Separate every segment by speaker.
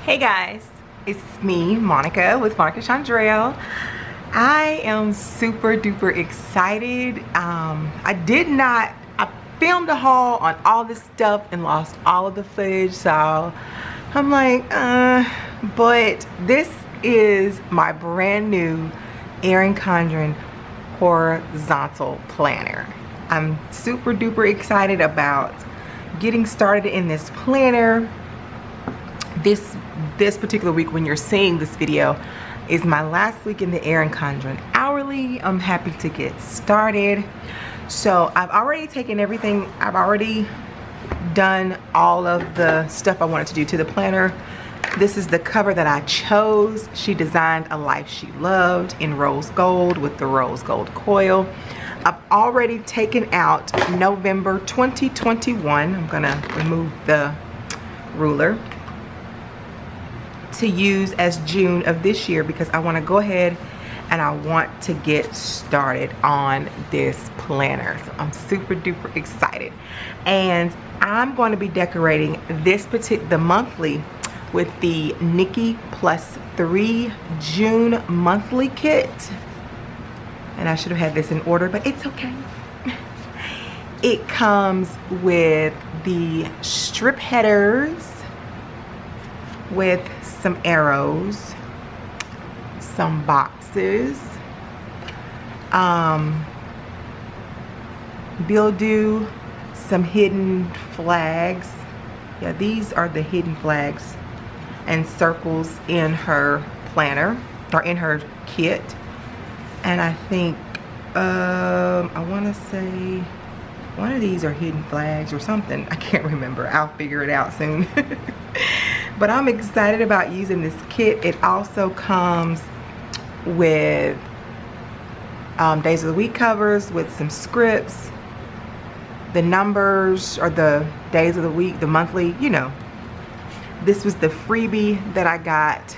Speaker 1: Hey guys, it's me, Monica, with Monica Chandrell. I am super duper excited. I filmed a haul on all this stuff and lost all of the footage, so I'm like, but this is my brand new Erin Condren Horizontal planner. I'm super duper excited about getting started in this planner. This particular week, when you're seeing this video, is my last week in the Erin Condren hourly. I'm happy to get started. So I've already taken everything. I've already done all of the stuff I wanted to do to the planner. This is the cover that I chose. She designed a life she loved in rose gold with the rose gold coil. I've already taken out November 2021. I'm gonna remove the ruler to use as June of this year, because I want to go ahead and I want to get started on this planner. So I'm super duper excited, and I'm going to be decorating the monthly with the Nikki Plus Three June monthly kit. And I should have had this in order, but it's okay. It comes with the strip headers with some arrows, some boxes, Build-Do, some hidden flags. Yeah, these are the hidden flags and circles in her planner, or in her kit. And I think, I want to say one of these are hidden flags or something. I can't remember. I'll figure it out soon. But I'm excited about using this kit. It also comes with days of the week covers with some scripts, the numbers, or the days of the week, the monthly, you know. This was the freebie that I got.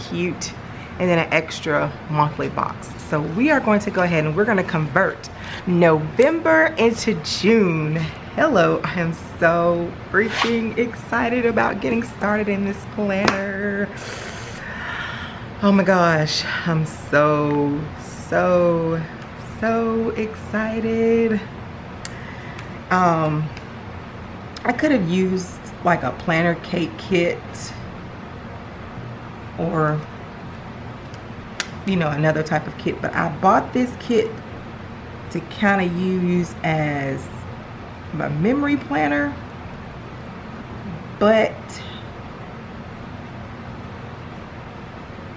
Speaker 1: Cute. And then an extra monthly box. So we are going to go ahead and we're going to convert November into June. Hello, I am so freaking excited about getting started in this planner. Oh my gosh, I'm so excited. I could have used like a PlannerKate kit, or you know, another type of kit, but I bought this kit to kind of use as my memory planner. But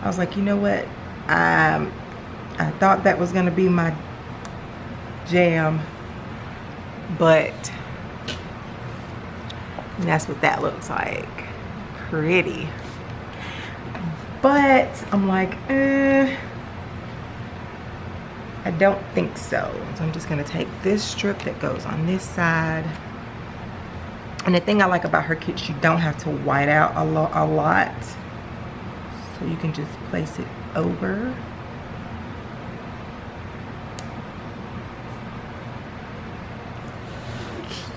Speaker 1: I was like, you know what, I thought that was gonna be my jam, but that's what that looks like. Pretty. But I'm like, I don't think so. So I'm just gonna take this strip that goes on this side. And the thing I like about her kit, you don't have to white out a lot. So you can just place it over.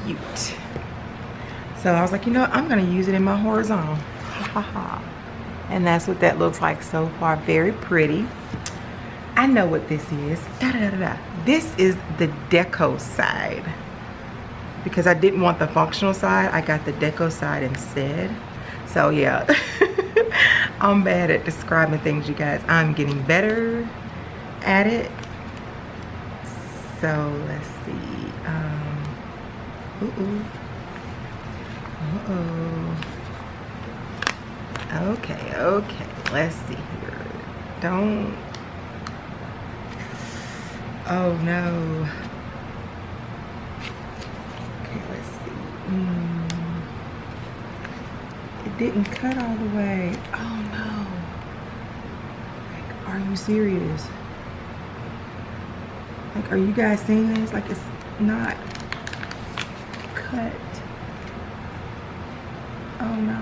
Speaker 1: Cute. So I was like, you know what? I'm gonna use it in my horizontal. Ha ha ha. And that's what that looks like so far. Very pretty. I know what this is. This is the deco side. Because I didn't want the functional side, I got the deco side instead. So yeah, I'm bad at describing things, you guys. I'm getting better at it. So let's see. Okay, let's see here. Don't. Oh no. Okay, let's see. It didn't cut all the way. Oh no. Like, are you serious? Like, are you guys seeing this? Like, it's not cut. Oh no.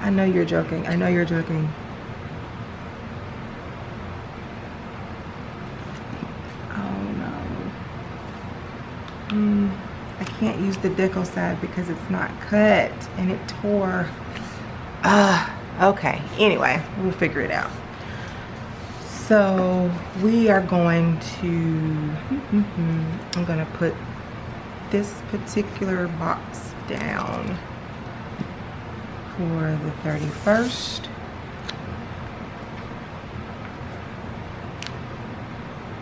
Speaker 1: I know you're joking. I know you're joking. Oh no. I can't use the deco side because it's not cut and it tore. Okay, anyway, we'll figure it out. So we are going to, I'm gonna put this particular box down for the 31st.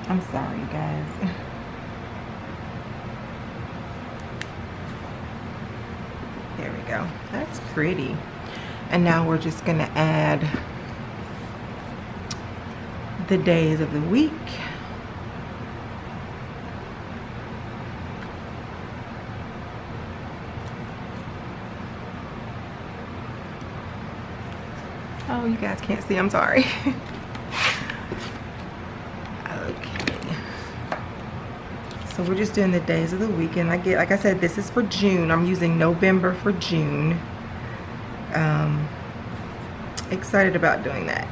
Speaker 1: I'm sorry, guys. There we go. That's pretty. And now we're just gonna add the days of the week. Oh, you guys can't see, I'm sorry. Okay. So we're just doing the days of the week, and like I said, this is for June. I'm using November for June. Excited about doing that.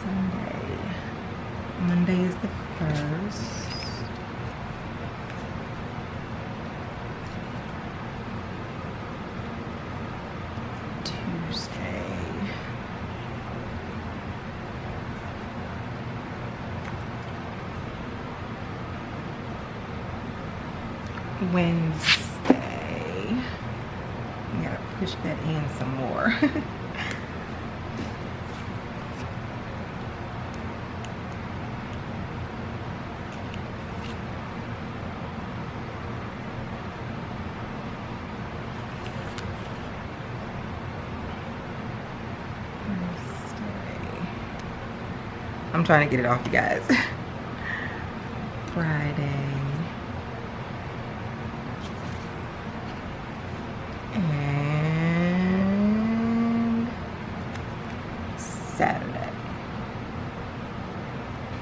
Speaker 1: Sunday. Monday is the 1st. Wednesday. You gotta push that in some more. I'm trying to get it off, you guys. Friday. And Saturday.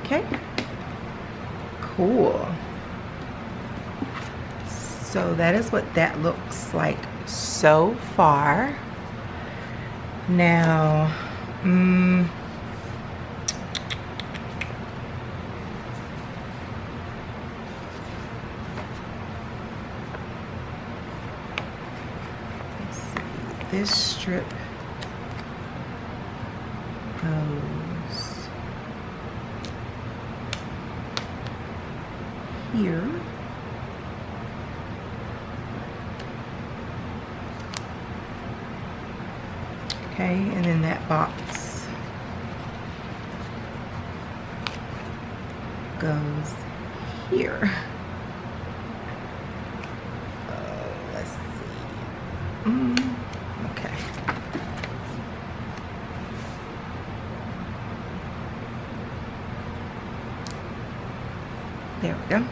Speaker 1: Okay. Cool. So that is what that looks like so far. Now, this strip goes here. Okay, and then that box goes here. Let's see. Okay. There we go.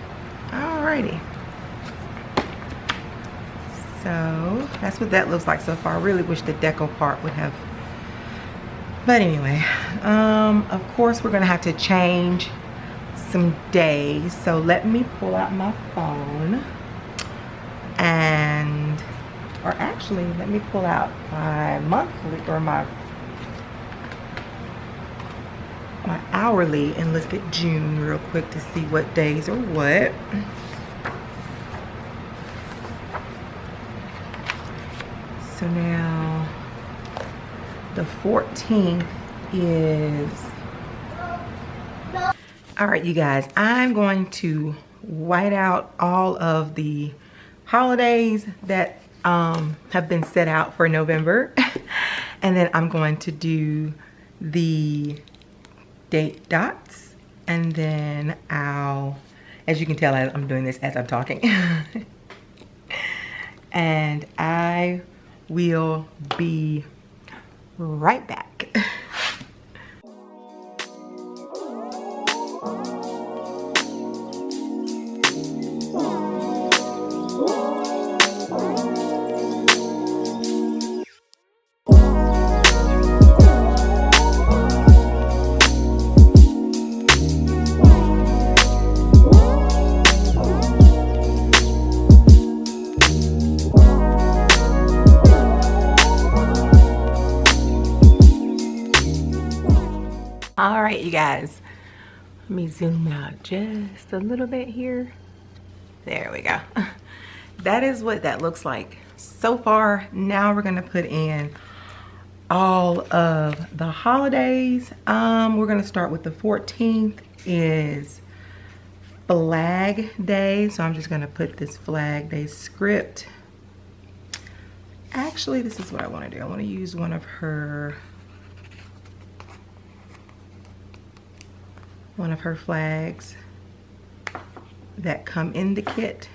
Speaker 1: Alrighty. So that's what that looks like so far. I really wish the deco part would have. But anyway, of course we're gonna have to change some days. So let me pull out my phone and, or actually let me pull out my monthly or my hourly and look at June real quick to see what days are what. So now the 14th is, all right, you guys, I'm going to white out all of the holidays that have been set out for November. And then I'm going to do the date dots, and then I'll, as you can tell, I'm doing this as I'm talking. And I will be right back. All right, you guys, let me zoom out just a little bit here. There we go. That is what that looks like so far. Now we're gonna put in all of the holidays. We're gonna start with the 14th is Flag Day. So I'm just gonna put this Flag Day script. Actually, this is what I wanna do. I wanna use one of her flags that come in the kit.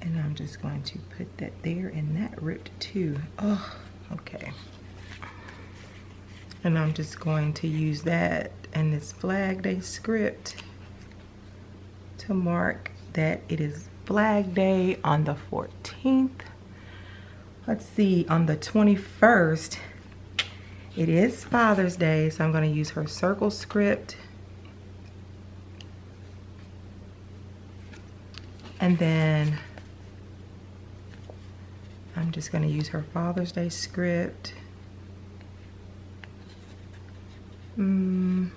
Speaker 1: And I'm just going to put that there, and that ripped too. Oh, okay. And I'm just going to use that and this Flag Day script to mark that it is Flag Day on the 14th. Let's see, on the 21st, it is Father's Day, so I'm going to use her circle script. And then I'm just going to use her Father's Day script. To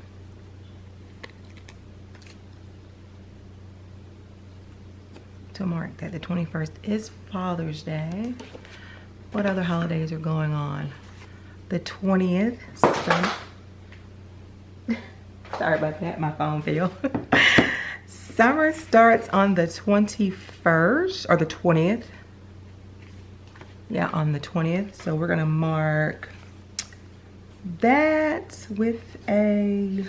Speaker 1: mark that the 21st is Father's Day. What other holidays are going on? The 20th. Sorry about that, my phone fell. Summer starts on the 21st or the 20th. Yeah, on the 20th. So we're gonna mark that with a,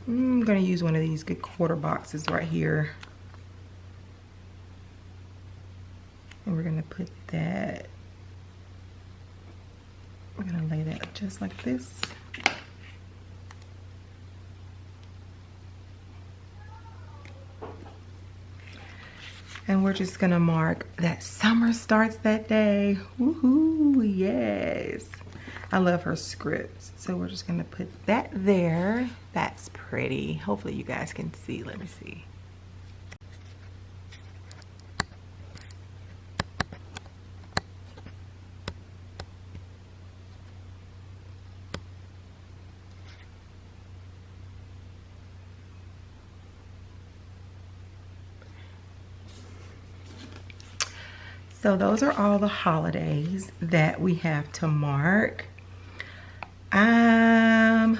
Speaker 1: I'm gonna use one of these good quarter boxes right here. And we're gonna put that, we're gonna lay that just like this. And we're just gonna mark that summer starts that day. Woohoo, yes. I love her scripts. So we're just gonna put that there. That's pretty. Hopefully you guys can see. Let me see. So those are all the holidays that we have to mark. And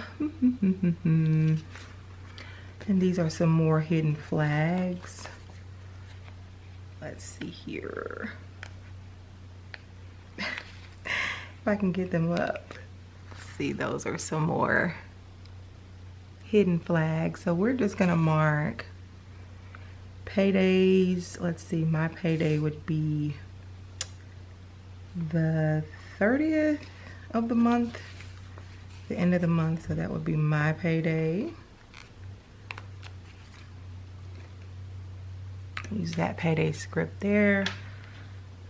Speaker 1: these are some more hidden flags. Let's see here. If I can get them up. See, those are some more hidden flags. So we're just gonna mark paydays. Let's see, my payday would be the 30th of the month, the end of the month, so that would be my payday. Use that payday script there.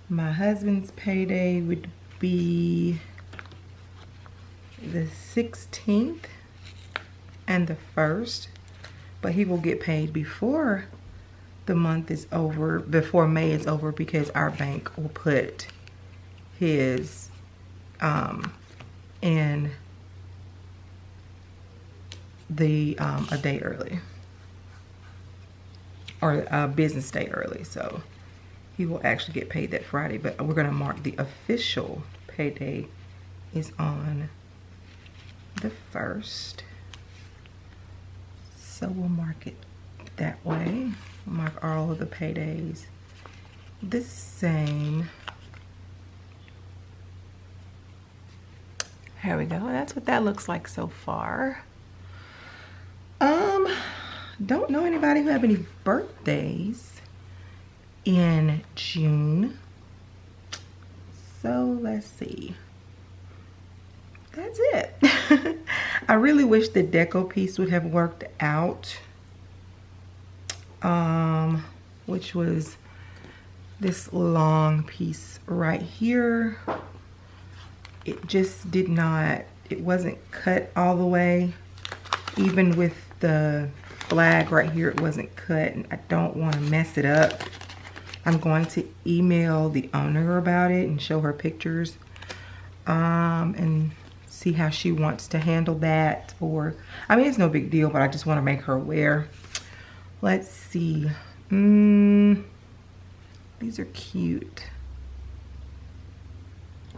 Speaker 1: My husband's payday would be the 16th and the 1st, but he will get paid before the month is over, before May is over, because our bank will put his in the a day early, or a business day early, so he will actually get paid that Friday. But we're going to mark the official payday is on the 1st, so we'll mark it that way. We'll mark all of the paydays the same. There we go. That's what that looks like so far. Don't know anybody who have any birthdays in June. So let's see. That's it. I really wish the deco piece would have worked out. Which was this long piece right here. It just did not, it wasn't cut all the way. Even with the flag right here, it wasn't cut, and I don't want to mess it up. I'm going to email the owner about it and show her pictures and see how she wants to handle that. Or, I mean, it's no big deal, but I just want to make her aware. Let's see. These are cute.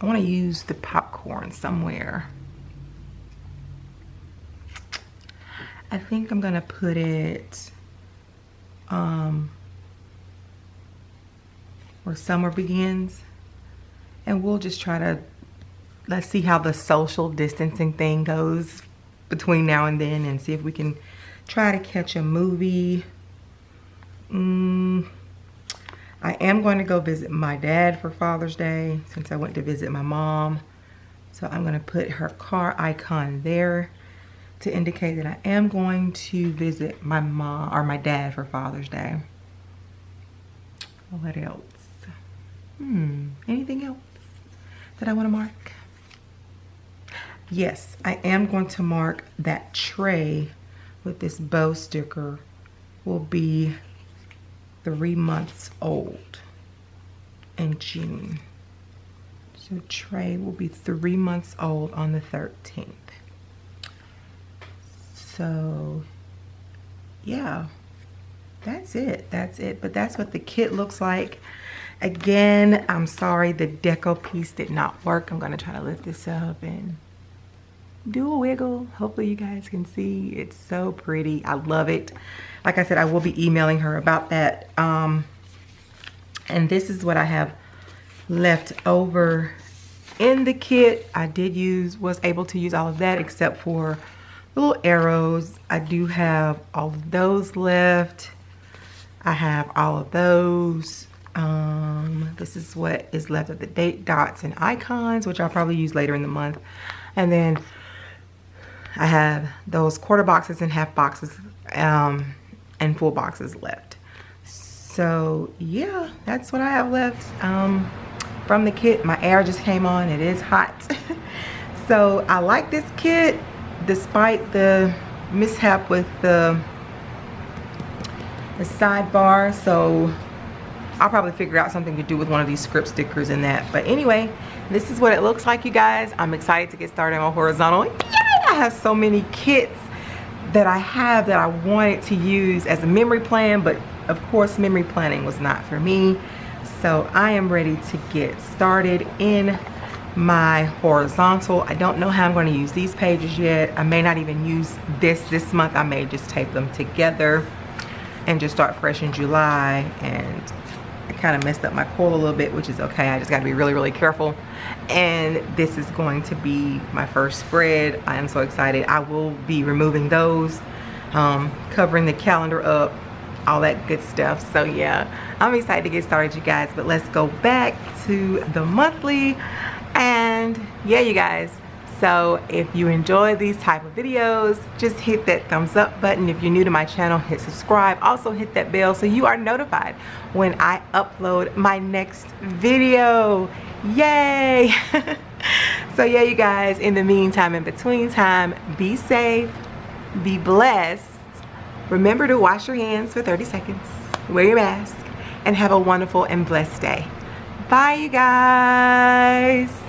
Speaker 1: I want to use the popcorn somewhere. I think I'm gonna put it where summer begins, and we'll just try to, let's see how the social distancing thing goes between now and then, and see if we can try to catch a movie. I am going to go visit my dad for Father's Day since I went to visit my mom. So I'm going to put her car icon there to indicate that I am going to visit my mom or my dad for Father's Day. What else? Anything else that I want to mark? Yes, I am going to mark that tray with this bow sticker will be 3 months old in June. So tray will be 3 months old on the 13th. So yeah, that's it. But that's what the kit looks like. Again, I'm sorry the deco piece did not work. I'm gonna try to lift this up and do a wiggle. Hopefully you guys can see. It's so pretty. I love it. Like I said, I will be emailing her about that. And this is what I have left over in the kit. I was able to use all of that except for little arrows. I do have all of those left. I have all of those. This is what is left of the date dots and icons, which I'll probably use later in the month. And then I have those quarter boxes and half boxes and full boxes left. So yeah, that's what I have left from the kit. My air just came on. It is hot. So I like this kit despite the mishap with the sidebar. So I'll probably figure out something to do with one of these script stickers and that. But anyway, this is what it looks like, you guys. I'm excited to get started on horizontal. Yay! I have so many kits that I have that I wanted to use as a memory plan, but of course memory planning was not for me. So I am ready to get started in my horizontal. I don't know how I'm going to use these pages yet. I may not even use this month. I may just tape them together and just start fresh in July. And I kind of messed up my coil a little bit, which is okay. I just got to be really, really careful. And this is going to be my first spread. I am so excited. I will be removing those, covering the calendar up, all that good stuff. So yeah, I'm excited to get started, you guys. But let's go back to the monthly. And yeah, you guys, so if you enjoy these type of videos, just hit that thumbs up button. If you're new to my channel, hit subscribe. Also hit that bell so you are notified when I upload my next video. Yay! So yeah, you guys, in the meantime, in between time, be safe, be blessed. Remember to wash your hands for 30 seconds, wear your mask, and have a wonderful and blessed day. Bye, you guys.